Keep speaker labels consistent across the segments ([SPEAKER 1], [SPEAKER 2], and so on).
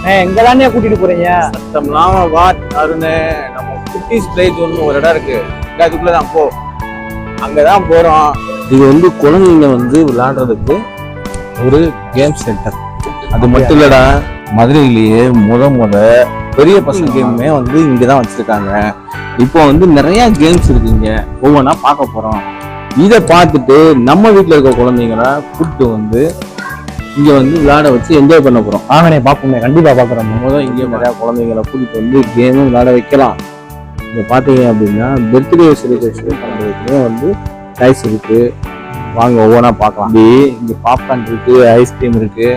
[SPEAKER 1] எங்கதானே கூட்டிட்டு போறீங்க?
[SPEAKER 2] சத்தம்லாம் வாட் அருணே, நம்ம குட்டீஸ் பிளே ஜோன் ஒரு இடம் இருக்கு, அதுக்குள்ளதான் போ, அங்கதான் போறோம். இது வந்து குழந்தைங்க வந்து விளையாடுறதுக்கு ஒரு கேம் சென்டர். அது மட்டும் இல்லடா, மதுரையிலேயே முத பெரிய பசங்க கேமுமே வந்து இங்கதான் வச்சிருக்காங்க. இப்போ வந்து நிறைய கேம்ஸ் இருக்குங்க, ஒவ்வொன்றா பார்க்க போறோம். இதை பார்த்துட்டு நம்ம வீட்டில் இருக்க குழந்தைங்கள கூப்பிட்டு வந்து இங்க வந்து விளையாட வச்சு என்ஜாய் பண்ண போறோம்.
[SPEAKER 1] வாங்கனே பாப்போமே, கண்டிப்பா பாக்குறோம்.
[SPEAKER 2] முதல் இங்கே நிறைய குழந்தைங்களை கூட்டிட்டு வந்து கேமும் விளையாட வைக்கலாம். இங்க பாத்தீங்க அப்படின்னா பர்த்டே செலிப்ரேஷன் பண்றதுக்குமே வந்து டைஸ் இருக்கு, வாங்க ஒவ்வொன்றா பார்க்கலாம். இங்க பாப்கார்ன் இருக்கு, ஐஸ்கிரீம் இருக்கு,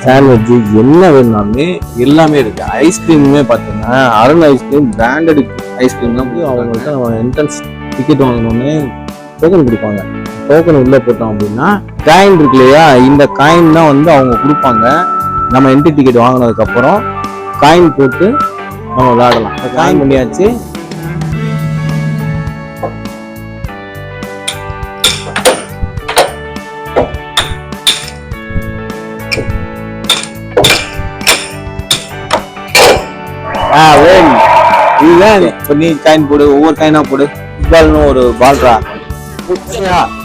[SPEAKER 2] சாண்ட்விச், என்ன வேணும்னாலுமே எல்லாமே இருக்கு. ஐஸ்கிரீமுமே பார்த்தீங்கன்னா அருண் ஐஸ்கிரீம் பிராண்டட் ஐஸ்கிரீம் தான். அவங்கள்ட்ட என்ட்ரன்ஸ் டிக்கெட் வாங்கணும்னு டோக்கன் கொடுப்பாங்க. டோக்கன் உள்ள போட்டோம் அப்படின்னா காயின் இருக்கு இல்லையா, இந்த காயின் தான் வந்து அவங்க கொடுப்பாங்க. நம்ம என்ட்ரி டிக்கெட் வாங்கினதுக்கு அப்புறம் காயின் போட்டு நம்ம விளையாடலாம். காயின் பண்ணியாச்சு. இதுதான் இப்ப நீ காயின் போடு, ஒவ்வொரு காயினா போடு. ஃபுட்பால்னு ஒரு பால்ரா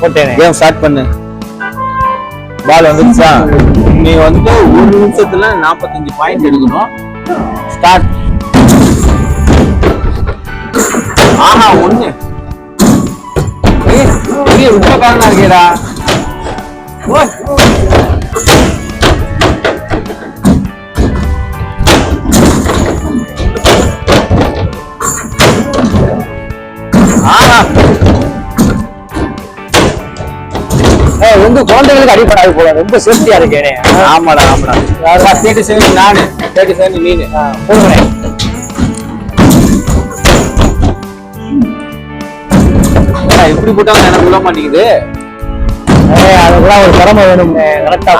[SPEAKER 2] போட்டேன். கேம் ஸ்டார்ட் பண்ணு. பால் வந்துருச்சா? நீ வந்து ஒரு நிமிஷத்துல 45 பாயிண்ட் எடுக்கணும். ஸ்டார்ட். ஆஹா, ஒண்ணு உப்பக்காரனா இருக்கேடா.
[SPEAKER 1] வந்து குழந்தைகளுக்கு அடிப்படாது போல, ரொம்ப சேஃப்டியா இருக்கேனே.
[SPEAKER 2] ஆமாடா ஆமாடா. 37 நானு, 37 நீனு.
[SPEAKER 1] போடுறேன்.
[SPEAKER 2] எப்படி போட்டாலும் எனக்கு விட மாட்டேங்குது.
[SPEAKER 1] அதுக்கெல்லாம் ஒரு திறமை வேணும். கரெக்டா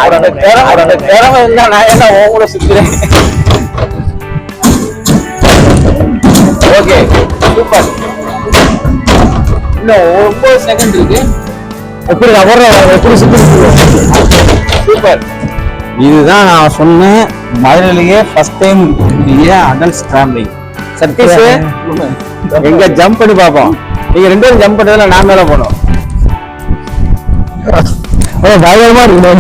[SPEAKER 2] திறமை இருந்தா நான் என்ன உன் கூட சுத்துறேன். Okay, super. இன்னும் 9 செகண்ட் இருக்கு.
[SPEAKER 1] எப்படி
[SPEAKER 2] சூப்பர். இதுதான் நான் சொன்னேன், மதுரையிலேயே first time adult scrambling. Satish எங்க ஜம்ப் பண்ணி பார்ப்போம். நீங்க 2 பேரும் ஜம்ப் பண்றதுல நான் மேல போனோம்.
[SPEAKER 1] பயங்கரமா இருக்கு.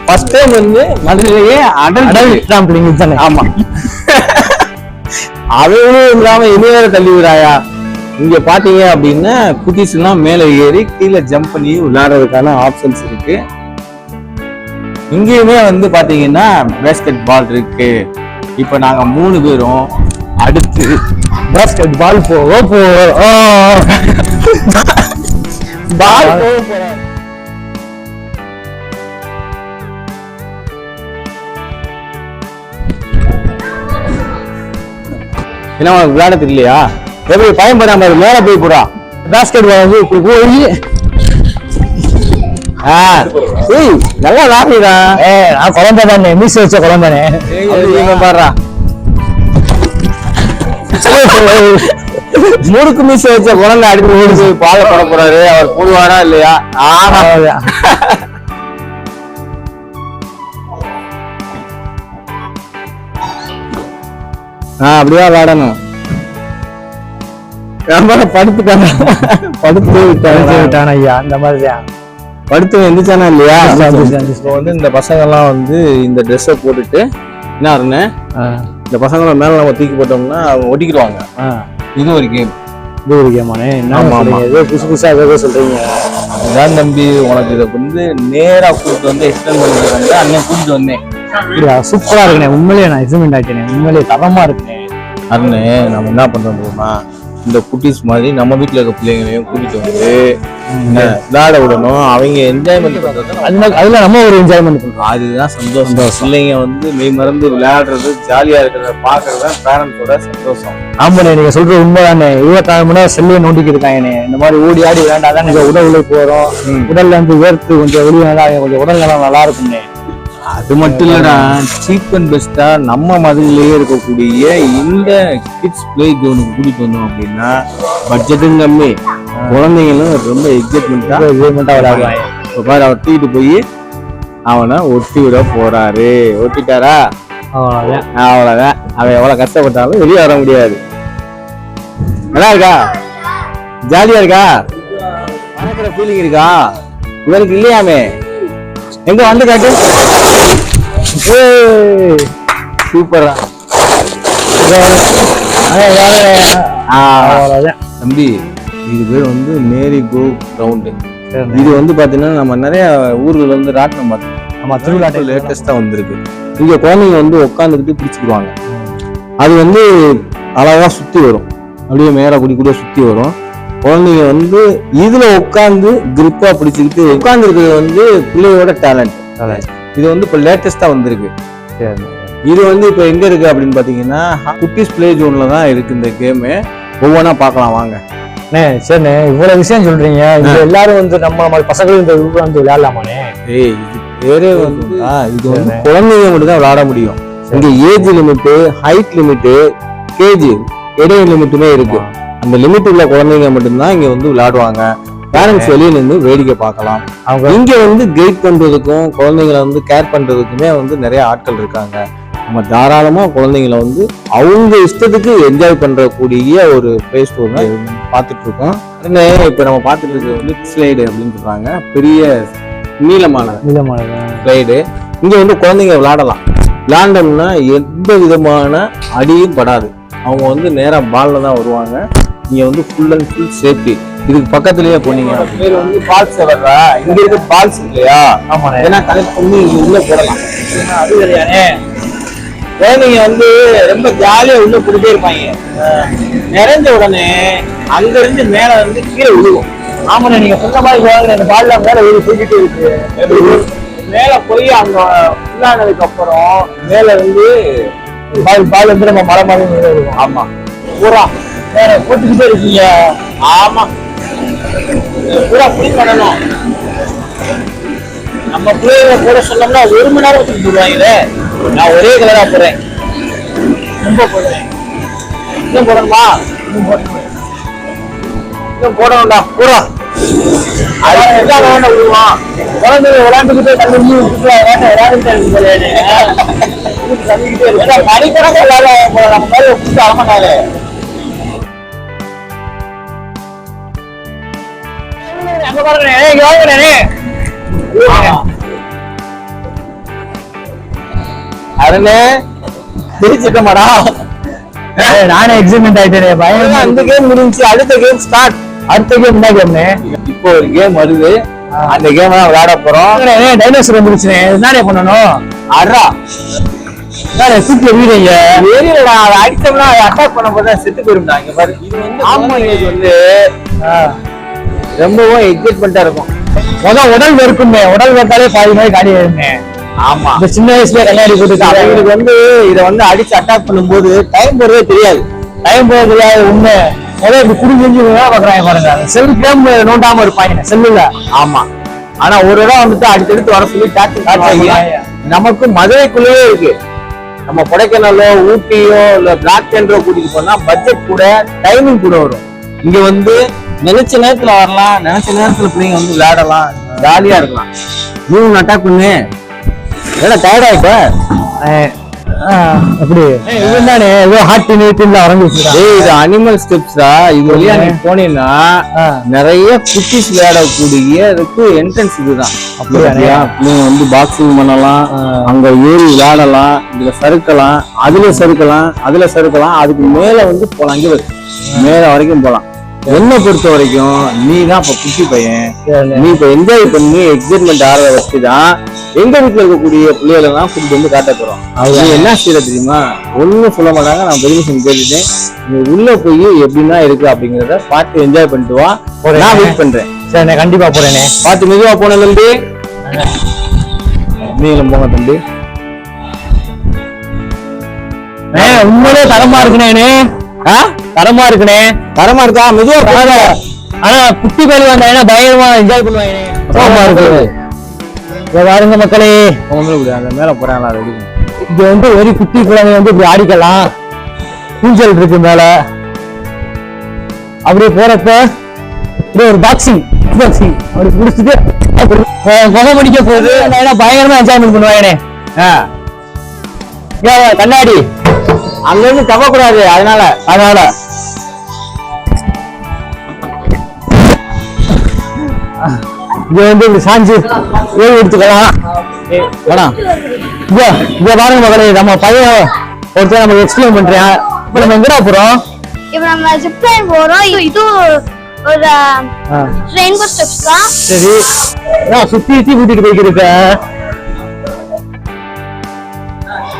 [SPEAKER 2] ஃபர்ஸ்ட் டைம் வந்து மதுரையிலேயே அடல்ட் ஸ்கிராம்பிளிங் தானே? ஆமா. அதுவும் இல்லாம இனிவேற தள்ளி விடாயா. இங்க பாத்தீங்க அப்படின்னா குட்டீஸ் எல்லாம் மேல ஏறி கீழே ஜம்ப் பண்ணி விளையாடுறதுக்கான ஆப்ஷன்ஸ் இருக்கு. இங்கேயுமே வந்து பாத்தீங்கன்னா பேஸ்கெட் பால் இருக்கு. இப்ப நாங்க 3 பேரும் அடுத்து
[SPEAKER 1] பேஸ்கெட் பால் பால் போறோம்.
[SPEAKER 2] என்ன விளையாட தெரியலையா? எப்படி பயன்படாம மேல போய் போறா.
[SPEAKER 1] பேஸ்கெட் பால் வந்து இப்படி போய்
[SPEAKER 2] நல்லா விளையாடுறா.
[SPEAKER 1] நான் குழந்தை தானே, மீச வச்ச குழந்தைனே.
[SPEAKER 2] பாடுறா, முறுக்கு மீச வச்ச குழந்தை அடித்து ஓடி போய் பாலை போட போறாரு. அவர் போடுவாரா இல்லையா? அப்படியா விளையாடணும். படுத்துட்டான
[SPEAKER 1] ஐயா, அந்த மாதிரிதான்
[SPEAKER 2] படுத்து எந்திரிச்சானா இல்லையா? இப்போ வந்து இந்த பசங்க எல்லாம் வந்து இந்த ட்ரெஸ்ஸை போட்டுட்டு என்ன இருந்தேன், இந்த பசங்களை மேல நம்ம தூக்கி போட்டோம்னா அவங்க ஒட்டிக்கிடுவாங்க. இது ஒரு கேம்.
[SPEAKER 1] இது ஒரு கேமானே? புதுசு புதுசா ஏதோ சொல்றீங்க.
[SPEAKER 2] அதான் தம்பி, உனக்கு இதை வந்து நேரா கூப்பிட்டு வந்து எக்ஸ்பிளைன் பண்ணிட்டு அண்ணன் கூப்பிட்டு வந்தேன்.
[SPEAKER 1] சூப்பரா இருக்குண்ணே, உண்மையிலேயே நான் எக்ஸ்பிளைன் ஆயிட்டேன். உண்மையிலேயே தரமா இருக்குண்ணே.
[SPEAKER 2] அருணே, நம்ம என்ன பண்றோம் தெரியுமா, இந்த குட்டீஸ் மாதிரி நம்ம வீட்டுல இருக்க பிள்ளைங்களையும் கூட்டிட்டு வந்து விளையாட விடணும். அவங்க என்ஜாய்மெண்ட் பண்றது,
[SPEAKER 1] அதுல நம்ம ஒரு என்ஜாய்மெண்ட் பண்றோம்.
[SPEAKER 2] அதுதான் சந்தோஷம். பிள்ளைங்க வந்து மெய் மறந்து விளையாடுறது, ஜாலியா இருக்கிறத பாக்குறத பேரண்ட்ஸோட சந்தோஷம்.
[SPEAKER 1] ஆமாண்ணே, நீங்க சொல்ற உண்மைதானே. 24 மணி நேரம் செல்லே நோண்டிக்கு இருக்காங்கண்ணே. இந்த மாதிரி ஓடி ஆடி விளையாண்டாதான் உடல் உழைப்பு வரும். உடல்ல இருந்து வேர்த்து கொஞ்சம் வெளியே கொஞ்சம் உடல் நலம் நல்லா இருக்கும்ண்ணே.
[SPEAKER 2] அது மட்டும் இல்லடா, சீப் அண்ட் பெஸ்டா நம்ம மதுரையிலேயே இருக்கக்கூடிய இந்த கிட்ஸ் பிளே ஜோனுக்கு கூட்டிட்டு வந்தோம் அப்படின்னா பட்ஜெட்டும் கம்மி, குழந்தைங்களும் ரொம்ப எக்ஸைட்மெண்டா
[SPEAKER 1] விளையாடுவாங்க.
[SPEAKER 2] இப்போ பாரு, அவர் தூக்கிட்டு போய் அவனை ஒட்டி விட போறாரு. ஒட்டிட்டாரா? அவ்வளவுதான். அவன் எவ்வளவு கஷ்டப்பட்டாலும் வெளியே வர முடியாது. நல்லா இருக்கா? ஜாலியா இருக்கா? மறக்கிற ஃபீலிங் இருக்கா? இவனுக்கு இல்லையாமே. எங்க வந்து காட்டு. சூப்பரா தம்பி. இது பேர் வந்து மேரி கோ ரவுண்டு. இது வந்து பாத்தீங்கன்னா நம்ம நிறைய ஊர்ல வந்து ராட்டினம் பார்த்தோம். நம்ம திருவிழாட்டில் லேட்டஸ்டா வந்திருக்கு. இங்க குழந்தைங்க வந்து உட்காந்துக்கிட்டு பிடிச்சிக்குவாங்க. அது வந்து அழகா சுத்தி வரும், அப்படியே மேல குடி கூட சுத்தி வரும். குழந்தைங்க வந்து இதுல உட்காந்து கிரிப்பா பிடிச்சிக்கிட்டு உட்கார்ந்து இருக்கிறது வந்து பிள்ளையோட டேலண்ட். இது வந்து இப்ப லேட்டஸ்டா வந்திருக்கு. இது வந்து இப்ப எங்க இருக்கு அப்படின்னு பாத்தீங்கன்னா குட்டீஸ் பிளே ஜோன்ல தான் இருக்கு இந்த கேமு. ஒவ்வொன்றா பார்க்கலாம் வாங்க.
[SPEAKER 1] சரிண்ணே, இவ்வளவு விஷயம் சொல்றீங்க. இது எல்லாரும் வந்து நம்ம பசங்களும் இந்த ஊர்ல வந்து விளையாடலாமாண்ணே?
[SPEAKER 2] இது பேரே வந்து இது வந்து குழந்தைங்க மட்டும் தான் விளையாட முடியும். இங்க age limit, height limit, KG இடையே லிமிட்டுமே இருக்கு. அந்த லிமிட் உள்ள குழந்தைங்க மட்டும்தான் இங்க வந்து விளையாடுவாங்க. பேரண்ட்ஸ் வெளியே நின்று வேடிக்கை பார்க்கலாம். அவங்க இங்க வந்து கைட் பண்றதுக்கும் குழந்தைங்களை வந்து கேர் பண்றதுக்குமே வந்து நிறைய ஆட்கள் இருக்காங்க. நம்ம தாராளமா குழந்தைங்களை வந்து அவங்க இஷ்டத்துக்கு என்ஜாய் பண்றக்கூடிய ஒரு பிளே ஸ்டோர் தான் பார்த்துட்டு இருக்கோம். இப்ப நம்ம பார்த்துட்டு இருக்கிறது வந்து ஸ்லைடு அப்படின்னு சொல்றாங்க. பெரிய நீளமான ஸ்லைடு. இங்க வந்து குழந்தைங்க விளையாடலாம். விளையாண்டோம்னா எந்த விதமான அடியும் படாது. அவங்க வந்து நேரா பால்ல தான் வருவாங்க. இங்க வந்து ஃபுல் அண்ட் ஃபுல் சேஃப்டி. இதுக்கு பக்கத்துலயே போனீங்க பேர் வந்து பால்ஸ் வர்றா. இங்க இருக்க பால்ஸ் இல்லையா? ஆமா, ஏன்னா கனெக்ட் பண்ணி இங்க உள்ள போடலாம். அது சரியானே. குழந்தைங்க வந்து ரொம்ப ஜாலியா உள்ள போட்டுட்டே இருப்பாங்க. நிறைஞ்ச உடனே அங்க இருந்து மேல வந்து கீழே விழுகும். ஆமாண்ணே, நீங்க சொன்ன மாதிரி அந்த பால்ல மேல விழு தூக்கிட்டு இருக்கு. மேல போய் அங்க ஃபுல்லானதுக்கு அப்புறம் மேல இருந்து பால் வந்து நம்ம மலை மாதிரி இருக்கும். ஆமா, பூரா வேற போட்டுக்கிட்டே இருக்கீங்க. ஆமா, பூரா புளி பண்ணணும். நம்ம பிள்ளைகளை போட சொன்னோம்னா 1 மணி நேரம் வச்சுட்டு போடுவாங்களே. நான் ஒரே கலரா போடுறேன். ரொம்ப போடுறேன். இன்னும் போடணுமா? இன்னும் போடணும்டா பூரா. அதான் எல்லாம் வேண்ட விடுவான். குழந்தைங்க விளையாண்டுக்கிட்டே தண்ணி விளையாண்டுக்கிட்டே இருக்கு. மணிக்கணக்கு எல்லாரும் நம்ம மாதிரி பிடிச்சி அறமாட்டாரு. அங்க பாருங்க, இங்க வாங்க. அருணே பிரிச்சுட்டமாடா. நானே எக்ஸைட்மெண்ட் ஆயிட்டேன். பயங்கரமா அந்த கேம் முடிஞ்சு அடுத்த கேம் ஸ்டார்ட். அடுத்த கேம் என்ன கேம்னு இப்போ ஒரு கேம் வருது. அந்த கேம் தான் விளையாட போறோம். டைனோசர் வந்துருச்சுனே, என்னடா பண்ணணும்? அறா நானே சூப்பர் வீடியோங்க. ஏரியடா அடிச்சோம்னா அட்டாக் பண்ண போதா செத்து போயிருந்தா. இங்க பாரு, இது வந்து ஆமா, இது வந்து ரொம்பவும் எக்ஸைட்மெண்டா இருக்கும். உடல் வெறுக்குமே, உடல் வெறுத்தாலே பாதி மாதிரி காடி ஆயிருமே. ஆமா, இந்த சின்ன வயசுல கண்ணாடி போட்டு அவங்களுக்கு வந்து இதை வந்து அடிச்சு அட்டாக் பண்ணும்போது டைம் போறதே தெரியாது. டைம் போறது தெரியாது. உண்மை இப்படி குடி செஞ்சு பாக்குறாங்க பாருங்க. செல் கேம் நோண்டாம இருப்பாங்க செல்லுல. ஆமா, ஆனா ஒரு இடம் வந்துட்டு அடுத்தடுத்து வர சொல்லி காட்டுறாங்க. நமக்கு மதுரைக்குள்ளேயே இருக்கு. நம்ம கொடைக்கானலோ ஊட்டியோ இல்ல பிளாக் தண்டரோ கூட்டிட்டு போனா பட்ஜெட் கூட, டைமிங் கூட வரும். இங்க வந்து நினைச்ச நேரத்துல வரலாம், நினைச்ச நேரத்துல பிள்ளைங்க வந்து விளையாடலாம், ஜாலியா இருக்கலாம். நீங்க அட்டாக் பண்ணு. ஏன்னா டயர்ட் ஆயிட்ட அப்படி இதுதானே ஏதோ ஹார்ட் நீட்டில அரங்க வச்சிருக்காங்க. இது அனிமல் ஸ்டெப்ஸ்டா. இது வழியா நீ போனீங்கன்னா நிறைய குட்டிஸ் விளையாடக்கூடிய என்ட்ரன்ஸ் இதுதான். அப்படியா? நீங்க வந்து பாக்ஸிங் பண்ணலாம், அங்க ஏறி விளையாடலாம், இதுல சறுக்கலாம், அதுல சறுக்கலாம், அதுல சறுக்கலாம். அதுக்கு மேல வந்து போலாம், அங்கே மேல வரைக்கும் போலாம். என்னை பொறுத்த வரைக்கும் நீ தான் இப்ப குட்டி பையன். நீ இப்ப என்ஜாய் பண்ணி எக்ஸைட்மெண்ட் ஆறத வச்சுதான் எங்க வீட்டுல இருக்கக்கூடிய பிள்ளைகளை தான் கூட்டிட்டு வந்து காட்ட போறோம். நீ என்ன செய்யற தெரியுமா? ஒண்ணும் சொல்ல மாட்டாங்க. நான் பெர்மிஷன் கேட்டுட்டேன். நீ உள்ள போய் எப்படின்னா இருக்கு அப்படிங்கறத பார்த்து என்ஜாய் பண்ணிட்டு வா. நான் வெயிட் பண்றேன். சரி, கண்டிப்பா போறேனே. பார்த்து மெதுவா போன தம்பி. நீங்களும் போங்க தம்பி. உண்மையிலே தரமா இருக்குனே. தரமா இருக்குனே. தரமா இருக்கா? மெதுவா. ஆனா குட்டி பேர் வந்தாங்கன்னா பயங்கரமா என்ஜாய் பண்ணுவாங்க. தரமா இருக்கு.
[SPEAKER 1] இங்க பாருங்க மக்களே,
[SPEAKER 2] அந்த மேல போறாங்களா ரெடி.
[SPEAKER 1] இங்க வந்து ஒரு குட்டி குழந்தை வந்து இப்படி ஆடிக்கலாம். ஊஞ்சல் இருக்கு மேல. அப்படியே போறப்ப இப்படியே ஒரு பாக்ஸிங் அப்படி முடிச்சுட்டு முகம் முடிக்க போகுது. பயங்கரமா என்ஜாய்மெண்ட் பண்ணுவாங்கனே. கண்ணாடி அங்க இருந்து தவக்கூடாது, அதனால இங்க வந்து இப்படி சாஞ்சு ஓய்வு எடுத்துக்கலாம். வேணாம் இங்க பாருங்க மகளே, நம்ம பையன் ஒருத்தர் நமக்கு எக்ஸ்பிளைன் பண்றேன். இப்ப நம்ம எங்கடா போறோம்?
[SPEAKER 3] இப்ப நம்ம ஜிப் லைன் போறோம். இது ஒரு ரெயின்போ ஸ்டெப்ஸ் தான்.
[SPEAKER 1] சரி, நான் சுத்தி கூட்டிட்டு போய்க்கு இருக்கேன்.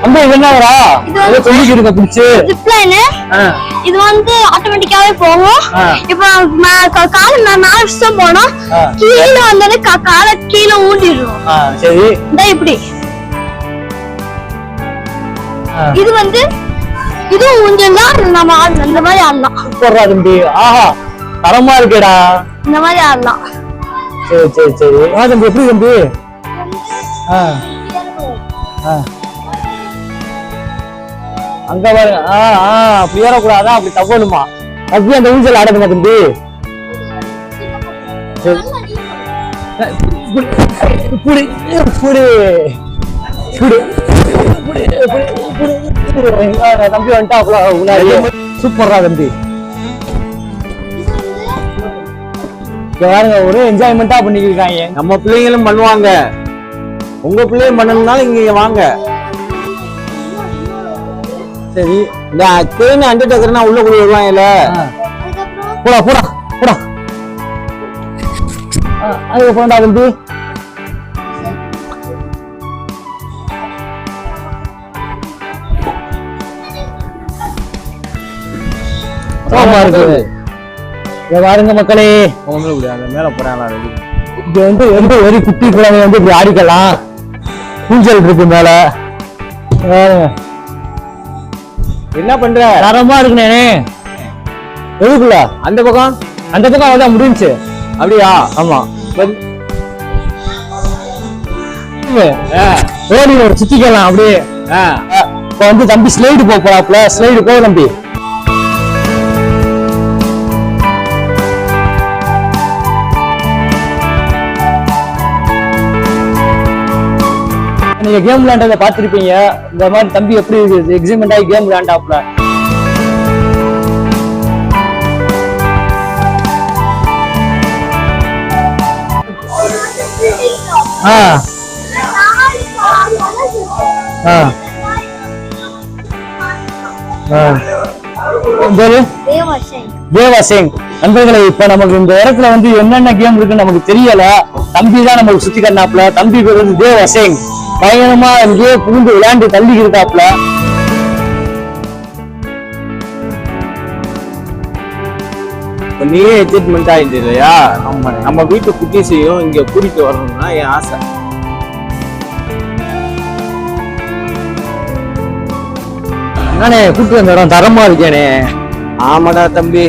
[SPEAKER 1] அங்க என்னடா
[SPEAKER 3] இது
[SPEAKER 1] சொல்லிட்டு இருக்க பிடிச்சு
[SPEAKER 3] ஜிப் லைன். இது வந்து ஆட்டோமேட்டிக்காவே போகும். இப்ப கால் மேல வச்சுதான் போனோம். கீழே வந்தோடனே காலை கீழே ஊண்டிடுறோம்.
[SPEAKER 1] சரி,
[SPEAKER 3] இந்த இப்படி இது வந்து இது ஊஞ்சல் தான். நம்ம இந்த மாதிரி ஆடலாம்.
[SPEAKER 1] சூப்பர்ரா தம்பி. ஆஹா, தரமா இருக்கேடா.
[SPEAKER 3] இந்த மாதிரி ஆடலாம்.
[SPEAKER 1] சரி சரி சரி. தம்பி எப்படி தம்பி? அங்க பாருங்க. அப்படி ஏறக்கூடாதா, அப்படி தவணுமா? அப்படி அந்த ஊஞ்சல் ஆடுமா தம்பி? தம்பி வந்துட்டாப்ல. சூப்பர்ரா தம்பி. பாருங்க, ஒரு என்ஜாய்மெண்டா பண்ணிக்கிருக்காங்க.
[SPEAKER 2] நம்ம பிள்ளைங்களும் பண்ணுவாங்க. உங்க பிள்ளையும் பண்ணணும்னாலும் இங்க வாங்க.
[SPEAKER 1] சரி,
[SPEAKER 2] இந்த ட்ரெயின் அண்டர்டேக்கர்னா உள்ள கூட வருவாங்கல்ல.
[SPEAKER 1] போடா போடா போடா. அதுக்கு போண்டா தம்பி. ஆமா இருக்குது. இங்க பாருங்க மக்களே,
[SPEAKER 2] அந்த மேல போறாங்களா ரெடி.
[SPEAKER 1] இங்க வந்து ஒரு குட்டி குழந்தை வந்து இப்படி ஆடிக்கலாம். ஊஞ்சல் இருக்கு மேல.
[SPEAKER 2] என்ன பண்ற?
[SPEAKER 1] தரமா இருக்குனே. எதுக்குள்ள?
[SPEAKER 2] அந்த பக்கம்
[SPEAKER 1] அதான் முடிஞ்சு.
[SPEAKER 2] அப்படியா?
[SPEAKER 1] ஆமா. ஓடி ஒரு சுத்திக்கலாம் அப்படியே. இப்ப வந்து தம்பி ஸ்லைடு போறாப்ல. ஸ்லைடு போ தம்பி. நீங்க கேம் விளையாண்டதை பார்த்திருப்பீங்க. இந்த மாதிரி தம்பி எப்படி எக்ஸைட்மெண்ட் ஆகி கேம் விளையாண்டாப்ல. தேவாசிங் நண்பர்களே, இப்ப நமக்கு இந்த இடத்துல வந்து என்னென்ன கேம் இருக்குன்னு நமக்கு தெரியல. தம்பி தான் நமக்கு சுத்தி கண்ணாப்ல. தம்பி பேர் வந்து தேவாசிங். பயங்கரமா இங்கேயே புகுந்து விளையாண்டு தள்ளி இருக்காப்ல.
[SPEAKER 2] நீயே எக்ஸைட்மெண்ட் ஆயிட்டு இல்லையா? நம்ம வீட்டு குட்டீஸையும் இங்க கூட்டிட்டு வரணும்னா என் ஆசை.
[SPEAKER 1] நானே கூப்பிட்டு வந்த இடம் தரமா இருக்கேனே.
[SPEAKER 2] ஆமாடா தம்பி.